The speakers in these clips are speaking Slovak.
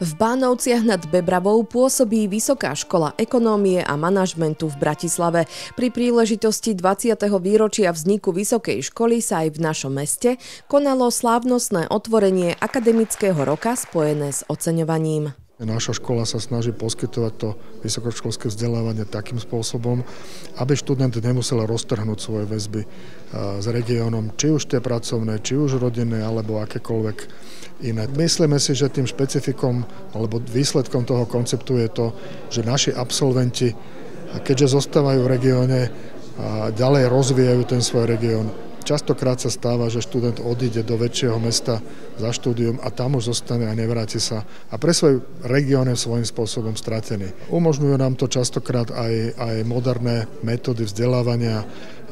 V Bánovciach nad Bebravou pôsobí Vysoká škola ekonómie a manažmentu v Bratislave. Pri príležitosti 20. výročia vzniku Vysokej školy sa aj v našom meste konalo slávnostné otvorenie akademického roka spojené s oceňovaním. Naša škola sa snaží poskytovať to vysokoškolské vzdelávanie takým spôsobom, aby študent nemusel roztrhnúť svoje väzby s regiónom, či už tie pracovné, či už rodinné, alebo akékoľvek iné. Myslíme si, že tým špecifikom alebo výsledkom toho konceptu je to, že naši absolventi, keďže zostávajú v regióne, ďalej rozvíjajú ten svoj región. Častokrát sa stáva, že študent odíde do väčšieho mesta za štúdium a tam už zostane a nevráti sa. A pre svoj región je svojím spôsobom stratený. Umožňujú nám to častokrát aj moderné metódy vzdelávania,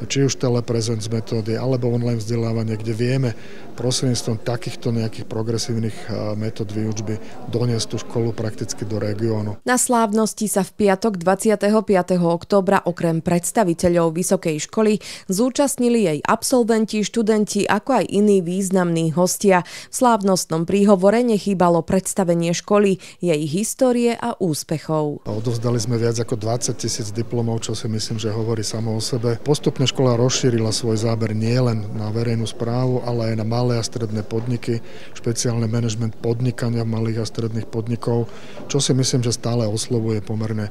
či už teleprezent metódy, alebo online vzdelávanie, kde vieme prostredníctvom takýchto nejakých progresívnych metód výučby doniesť tú školu prakticky do regiónu. Na slávnosti sa v piatok 25. októbra okrem predstaviteľov Vysokej školy zúčastnili jej absolventi, študenti, ako aj iní významní hostia. V slávnostnom príhovore nechýbalo predstavenie školy, jej histórie a úspechov. Odovzdali sme viac ako 20 000 diplomov, čo si myslím, že hovorí samo o sebe. Postupne škola rozšírila svoj záber nielen na verejnú správu, ale aj na malé a stredné podniky, špeciálne manažment podnikania malých a stredných podnikov, čo si myslím, že stále oslovuje pomerne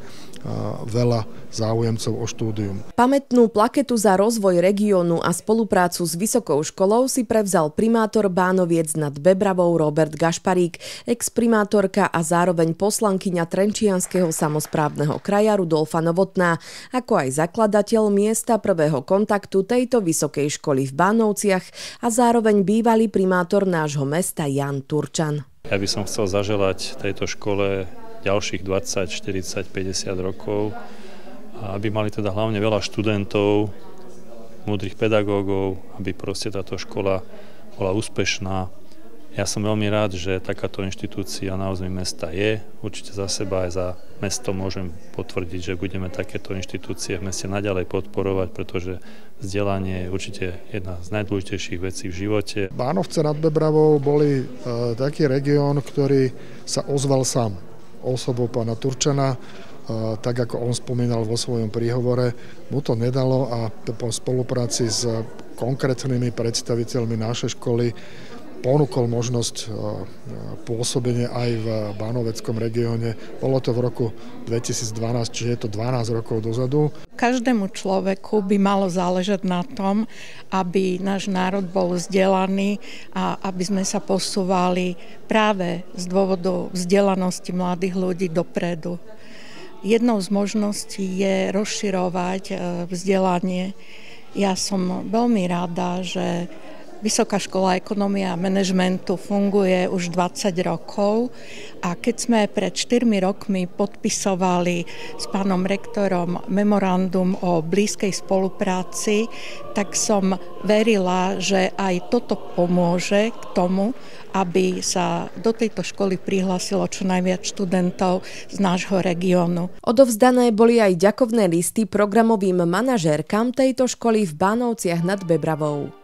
veľa záujemcov o štúdium. Pamätnú plaketu za rozvoj regiónu a spoluprácu s vysokou školou si prevzal primátor Bánoviec nad Bebravou Robert Gašparík, exprimátorka a zároveň poslankyňa Trenčianskeho samosprávneho kraja Rudolfa Novotná, ako aj zakladateľ miesta prvého kontaktu tejto vysokej školy v Bánovciach a zároveň bývalý primátor nášho mesta Jan Turčan. Ja by som chcel zaželať tejto škole ďalších 20, 40, 50 rokov, aby mali teda hlavne veľa študentov, múdrych pedagógov, aby proste táto škola bola úspešná. Ja som veľmi rád, že takáto inštitúcia na území mesta je. Určite za seba aj za mesto môžem potvrdiť, že budeme takéto inštitúcie v meste naďalej podporovať, pretože vzdelanie je určite jedna z najdôležitejších vecí v živote. Bánovce nad Bebravou boli taký región, ktorý sa ozval sám osobou pána Turčana, tak ako on spomínal vo svojom príhovore, mu to nedalo a po spolupráci s konkrétnymi predstaviteľmi našej školy ponúkol možnosť pôsobenia aj v Bánoveckom regióne. Bolo to v roku 2012, čiže je to 12 rokov dozadu. Každému človeku by malo záležať na tom, aby náš národ bol vzdelaný a aby sme sa posúvali práve z dôvodu vzdelanosti mladých ľudí dopredu. Jednou z možností je rozširovať vzdelanie. Ja som veľmi rada, že Vysoká škola ekonómie a manažmentu funguje už 20 rokov a keď sme pred 4 rokmi podpisovali s pánom rektorom memorandum o blízkej spolupráci, tak som verila, že aj toto pomôže k tomu, aby sa do tejto školy prihlásilo čo najviac študentov z nášho regiónu. Odovzdané boli aj ďakovné listy programovým manažérkam tejto školy v Bánovciach nad Bebravou.